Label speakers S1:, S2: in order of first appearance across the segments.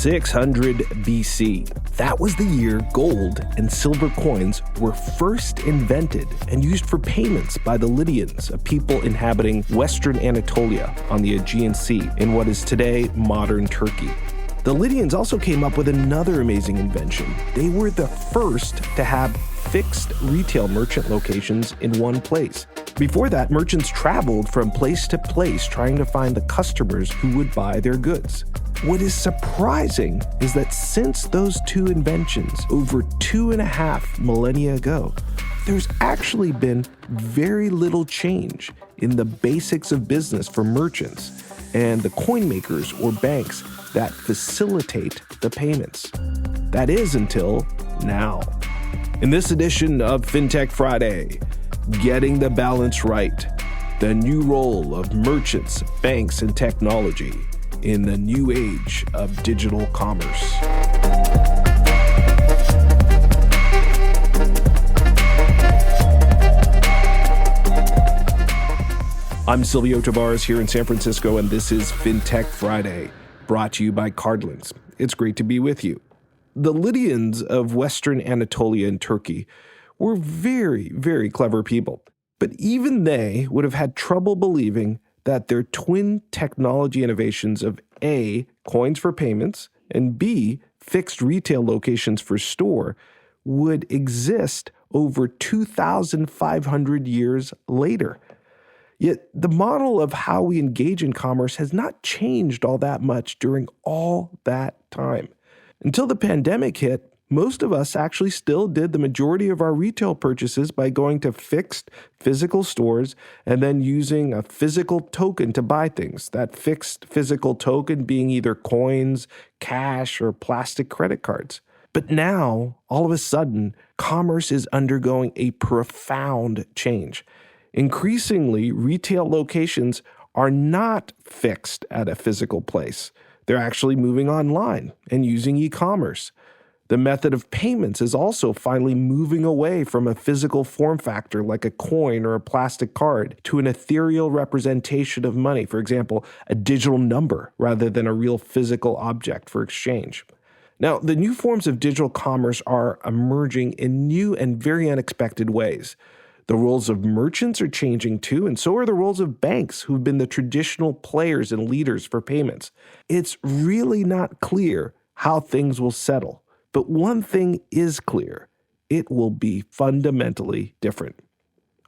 S1: 600 BC. That was the year gold and silver coins were first invented and used for payments by the Lydians, a people inhabiting Western Anatolia on the Aegean Sea in what is today modern Turkey. The Lydians also came up with another amazing invention. They were the first to have fixed retail merchant locations in one place. Before that, merchants traveled from place to place trying to find the customers who would buy their goods. What is surprising is that since those two inventions over 2.5 millennia ago, there's actually been very little change in the basics of business for merchants and the coin makers or banks that facilitate the payments. That is until now. In this edition of FinTech Friday, getting the balance right, the new role of merchants, banks, and technology in the new age of digital commerce. I'm Silvio Tavares here in San Francisco, and this is FinTech Friday, brought to you by CardLinx. It's great to be with you. The Lydians of Western Anatolia in Turkey were very, very clever people, but even they would have had trouble believing that their twin technology innovations of A, coins for payments, and B, fixed retail locations for store, would exist over 2,500 years later. Yet the model of how we engage in commerce has not changed all that much during all that time. Until the pandemic hit, most of us actually still did the majority of our retail purchases by going to fixed physical stores and then using a physical token to buy things. That fixed physical token being either coins, cash, or plastic credit cards. But now, all of a sudden, commerce is undergoing a profound change. Increasingly, retail locations are not fixed at a physical place. They're actually moving online and using e-commerce. The method of payments is also finally moving away from a physical form factor like a coin or a plastic card to an ethereal representation of money, for example, a digital number rather than a real physical object for exchange. Now, the new forms of digital commerce are emerging in new and very unexpected ways. The roles of merchants are changing too, and so are the roles of banks, who've been the traditional players and leaders for payments. It's really not clear how things will settle. But one thing is clear: it will be fundamentally different.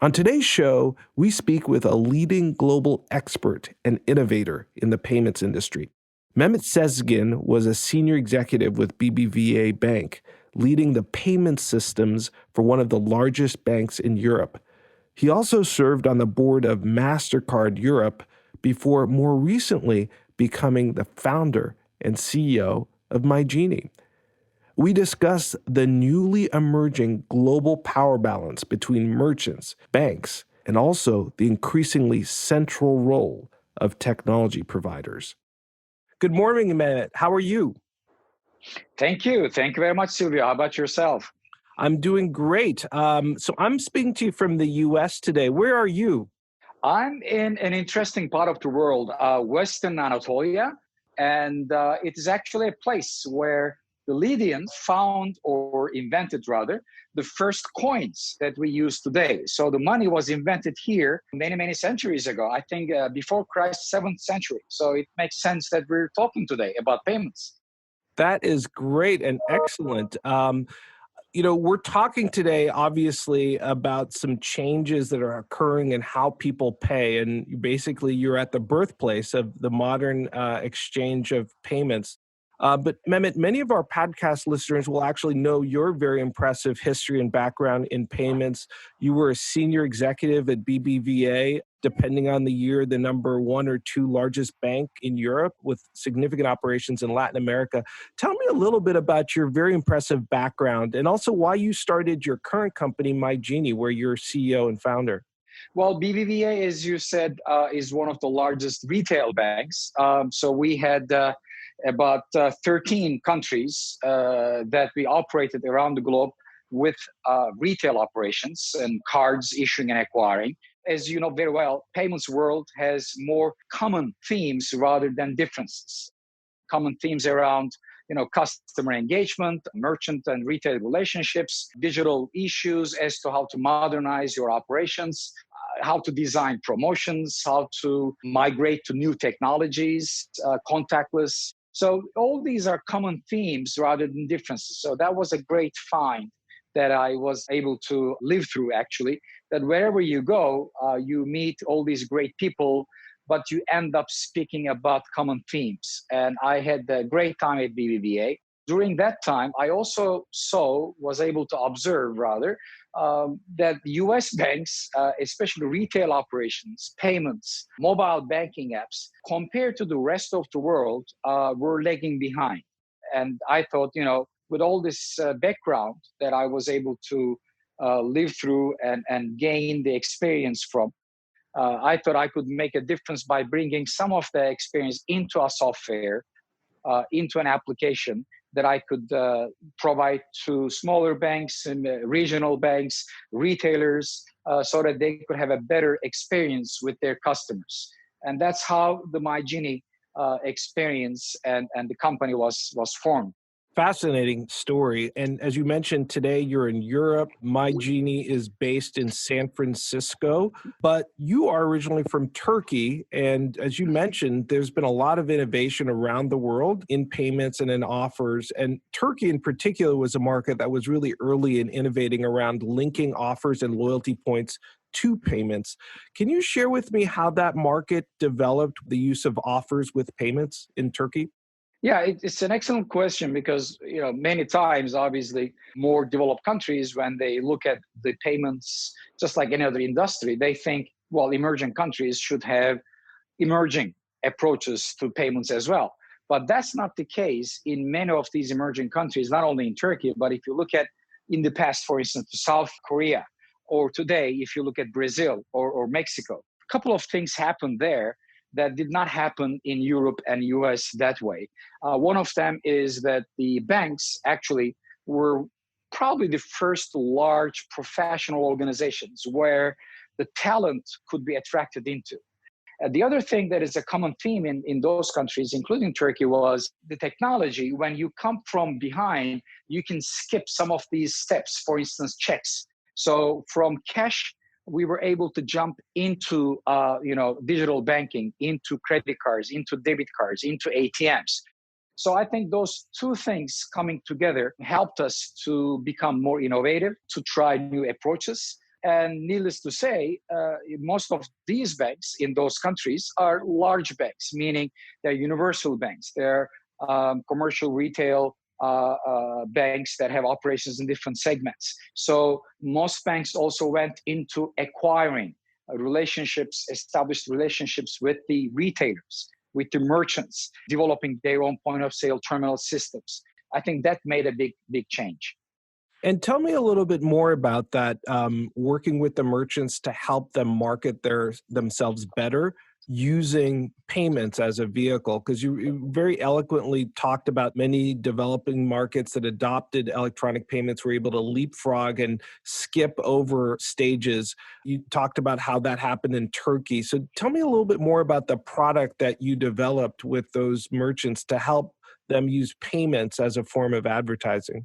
S1: On today's show, we speak with a leading global expert and innovator in the payments industry. Mehmet Sezgin was a senior executive with BBVA Bank, leading the payment systems for one of the largest banks in Europe. He also served on the board of Mastercard Europe before more recently becoming the founder and CEO of MyGenie. We discuss the newly emerging global power balance between merchants, banks, and also the increasingly central role of technology providers. Good morning, Mehmet. How are you?
S2: Thank you. Thank you very much, Silvio. How about yourself?
S1: I'm doing great. So I'm speaking to you from the U.S. today. Where are you?
S2: I'm in an interesting part of the world, Western Anatolia, and it is actually a place where the Lydians found, or invented rather, the first coins that we use today. So the money was invented here many, many centuries ago. I think before Christ, 7th century. So it makes sense that we're talking today about payments.
S1: That is great and excellent. We're talking today, obviously, about some changes that are occurring in how people pay. And basically, you're at the birthplace of the modern exchange of payments. But Mehmet, many of our podcast listeners will actually know your very impressive history and background in payments. You were a senior executive at BBVA, depending on the year, the number 1 or 2 largest bank in Europe with significant operations in Latin America. Tell me a little bit about your very impressive background and also why you started your current company, MyGenie, where you're CEO and founder.
S2: Well, BBVA, as you said, is one of the largest retail banks. So we had about 13 countries that we operated around the globe with retail operations and cards issuing and acquiring. As you know very well, payments world has more common themes rather than differences. Common themes around customer engagement, merchant and retail relationships, digital issues as to how to modernize your operations, how to design promotions, how to migrate to new technologies, contactless. So all these are common themes rather than differences. So that was a great find that I was able to live through, actually, that wherever you go, you meet all these great people, but you end up speaking about common themes. And I had a great time at BBVA. During that time, I also was able to observe rather, that US banks, especially retail operations, payments, mobile banking apps, compared to the rest of the world, were lagging behind. And I thought, with all this background that I was able to live through and gain the experience from, I thought I could make a difference by bringing some of the experience into a software, into an application that I could provide to smaller banks and regional banks, retailers, so that they could have a better experience with their customers. And that's how the MyGenie experience and the company was formed.
S1: Fascinating story. And as you mentioned today, you're in Europe. MyGenie is based in San Francisco, but you are originally from Turkey. And as you mentioned, there's been a lot of innovation around the world in payments and in offers. And Turkey in particular was a market that was really early in innovating around linking offers and loyalty points to payments. Can you share with me how that market developed the use of offers with payments in Turkey?
S2: Yeah, it's an excellent question because many times, obviously, more developed countries, when they look at the payments, just like any other industry, they think, well, emerging countries should have emerging approaches to payments as well. But that's not the case in many of these emerging countries, not only in Turkey, but if you look at in the past, for instance, South Korea, or today, if you look at Brazil or Mexico, a couple of things happened there that did not happen in Europe and US that way. One of them is that the banks actually were probably the first large professional organizations where the talent could be attracted into. The other thing that is a common theme in those countries, including Turkey, was the technology. When you come from behind, you can skip some of these steps, for instance, checks. So from cash, we were able to jump into digital banking, into credit cards, into debit cards, into ATMs. So I think those two things coming together helped us to become more innovative, to try new approaches. And needless to say, most of these banks in those countries are large banks, meaning they're universal banks. They're commercial retail banks that have operations in different segments. So most banks also went into acquiring established relationships with the retailers, with the merchants, developing their own point of sale terminal systems. I think that made a big change.
S1: And tell me a little bit more about that, working with the merchants to help them market themselves better using payments as a vehicle, because you very eloquently talked about many developing markets that adopted electronic payments were able to leapfrog and skip over stages. You talked about how that happened in Turkey. So tell me a little bit more about the product that you developed with those merchants to help them use payments as a form of advertising.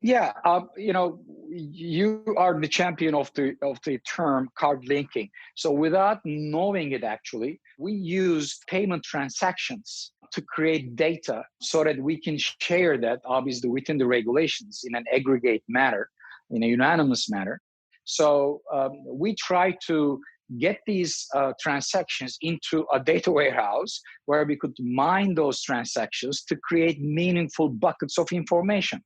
S2: Yeah, you are the champion of the term card linking. So without knowing it, actually, we use payment transactions to create data so that we can share that, obviously, within the regulations in an aggregate manner, in a unanimous manner. So we try to get these transactions into a data warehouse where we could mine those transactions to create meaningful buckets of information.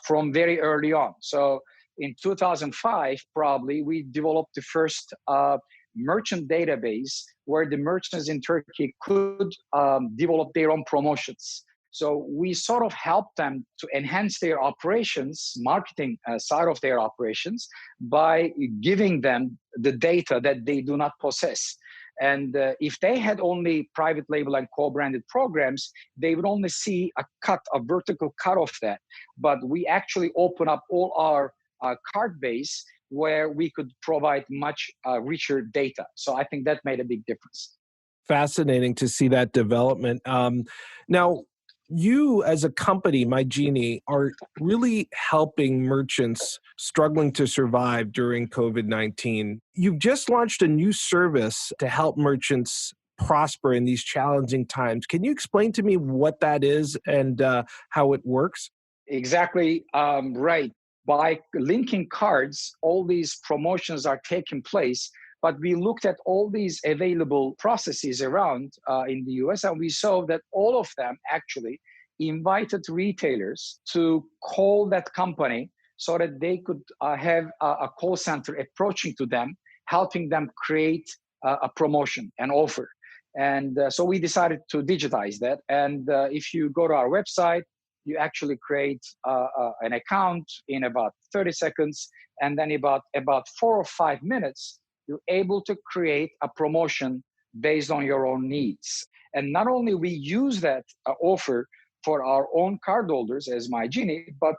S2: From very early on. So in 2005, probably, we developed the first merchant database where the merchants in Turkey could develop their own promotions. So we sort of helped them to enhance their operations, marketing side of their operations, by giving them the data that they do not possess. And if they had only private label and co-branded programs, they would only see a vertical cut of that. But we actually open up all our card base where we could provide much richer data. So I think that made a big difference.
S1: Fascinating to see that development. Now, You, as a company, MyGenie, are really helping merchants struggling to survive during COVID-19. You've just launched a new service to help merchants prosper in these challenging times. Can you explain to me what that is and how it works?
S2: Exactly right. By linking cards, all these promotions are taking place. But we looked at all these available processes around in the US, and we saw that all of them actually invited retailers to call that company so that they could have a call center approaching to them, helping them create a promotion, an offer. And so we decided to digitize that. And if you go to our website, you actually create an account in about 30 seconds, and then about 4 or 5 minutes, you're able to create a promotion based on your own needs. And not only we use that offer for our own cardholders as MyGenie, but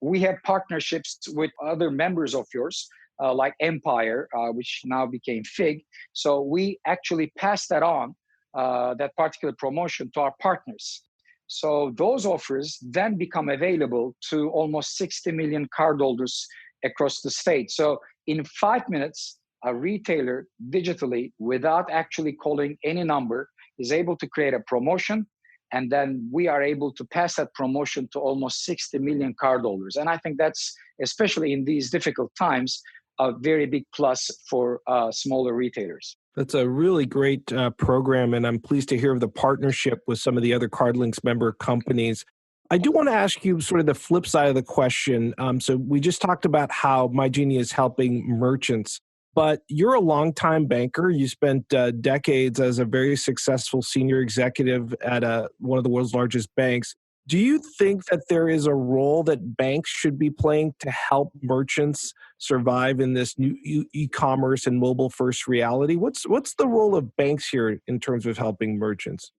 S2: we have partnerships with other members of yours, like Empire, which now became Fig. So we actually pass that on, that particular promotion, to our partners. So those offers then become available to almost 60 million cardholders across the state. So in 5 minutes, a retailer digitally, without actually calling any number, is able to create a promotion. And then we are able to pass that promotion to almost 60 million cardholders. And I think that's, especially in these difficult times, a very big plus for smaller retailers.
S1: That's a really great program, and I'm pleased to hear of the partnership with some of the other CardLinx member companies. I do want to ask you sort of the flip side of the question. So we just talked about how MyGenie is helping merchants, but you're a longtime banker. You spent decades as a very successful senior executive at one of the world's largest banks. Do you think that there is a role that banks should be playing to help merchants survive in this new e-commerce and mobile-first reality? What's the role of banks here in terms of helping merchants?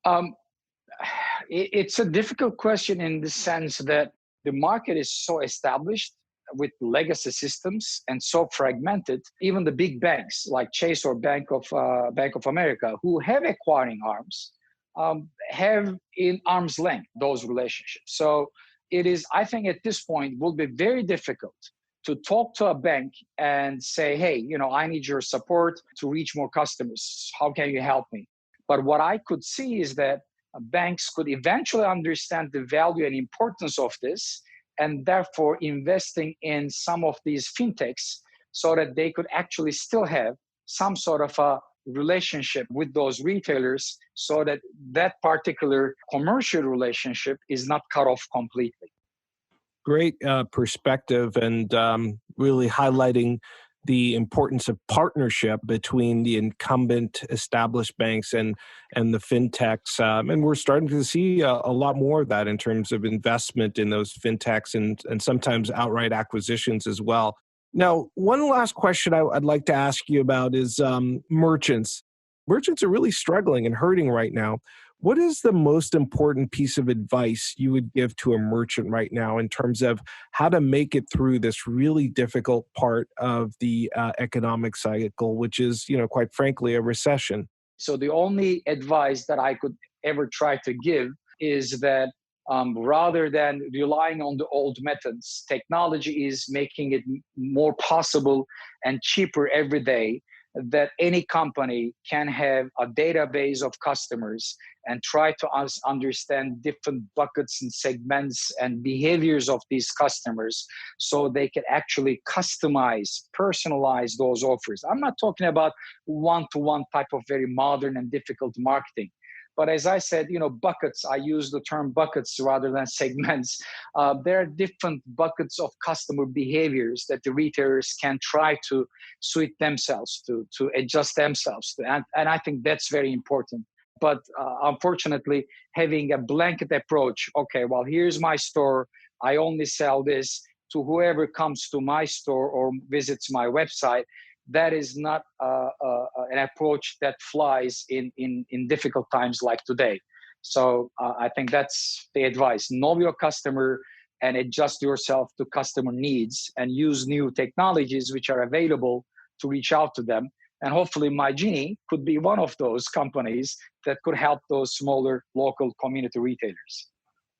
S2: Um, it's a difficult question in the sense that the market is so established with legacy systems and so fragmented. Even the big banks like Chase or Bank of America, who have acquiring arms, have in arm's length those relationships. So it is, I think, at this point, will be very difficult to talk to a bank and say, hey, I need your support to reach more customers. How can you help me? But what I could see is that banks could eventually understand the value and importance of this, and therefore investing in some of these fintechs so that they could actually still have some sort of a relationship with those retailers, so that that particular commercial relationship is not cut off completely.
S1: Great perspective, and really highlighting the importance of partnership between the incumbent established banks and the fintechs. And we're starting to see a lot more of that in terms of investment in those fintechs and sometimes outright acquisitions as well. Now, one last question I'd like to ask you about is merchants. Merchants are really struggling and hurting right now. What is the most important piece of advice you would give to a merchant right now in terms of how to make it through this really difficult part of the economic cycle, which is, quite frankly, a recession?
S2: So the only advice that I could ever try to give is that rather than relying on the old methods, technology is making it more possible and cheaper every day, that any company can have a database of customers and try to understand different buckets and segments and behaviors of these customers, so they can actually customize, personalize those offers. I'm not talking about one-to-one type of very modern and difficult marketing. But as I said, buckets, I use the term buckets rather than segments. There are different buckets of customer behaviors that the retailers can try to suit themselves to adjust themselves to. And I think that's very important. But unfortunately, having a blanket approach, okay, well, here's my store, I only sell this to whoever comes to my store or visits my website, that is not an approach that flies in difficult times like today. So I think that's the advice. Know your customer and adjust yourself to customer needs, and use new technologies which are available to reach out to them. And hopefully MyGenie could be one of those companies that could help those smaller local community retailers.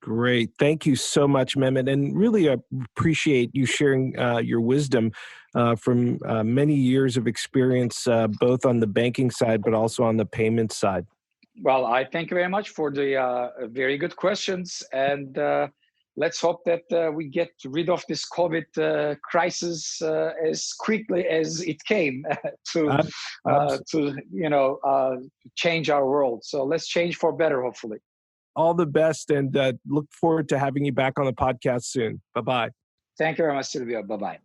S1: Great. Thank you so much, Mehmet, and really appreciate you sharing your wisdom from many years of experience, both on the banking side, but also on the payments side.
S2: Well, I thank you very much for the very good questions. And let's hope that we get rid of this COVID crisis as quickly as it came to change our world. So let's change for better, hopefully.
S1: All the best, and look forward to having you back on the podcast soon. Bye-bye.
S2: Thank you very much, Silvio. Bye-bye.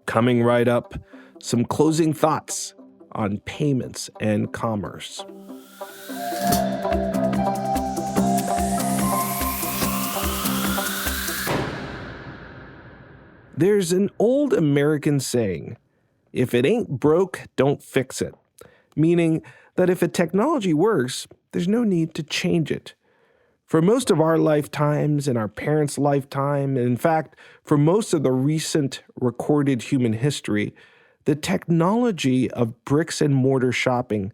S1: Coming right up, some closing thoughts on payments and commerce. There's an old American saying, if it ain't broke, don't fix it. Meaning that if a technology works, there's no need to change it. For most of our lifetimes and our parents' lifetime, and in fact, for most of the recent recorded human history, the technology of bricks and mortar shopping,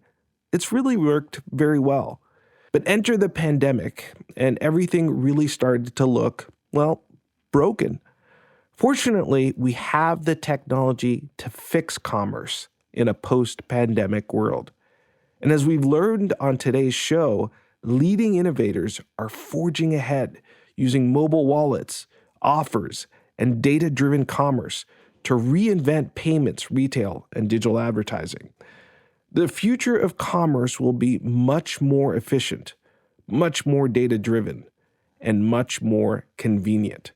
S1: it's really worked very well. But enter the pandemic, and everything really started to look, well, broken. Fortunately, we have the technology to fix commerce in a post-pandemic world. And as we've learned on today's show, leading innovators are forging ahead using mobile wallets, offers, and data-driven commerce to reinvent payments, retail, and digital advertising. The future of commerce will be much more efficient, much more data-driven, and much more convenient.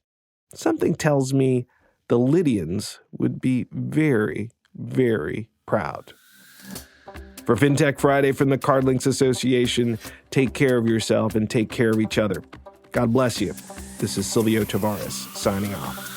S1: Something tells me the Lydians would be very, very proud. For FinTech Friday from the CardLinx Association, take care of yourself and take care of each other. God bless you. This is Silvio Tavares signing off.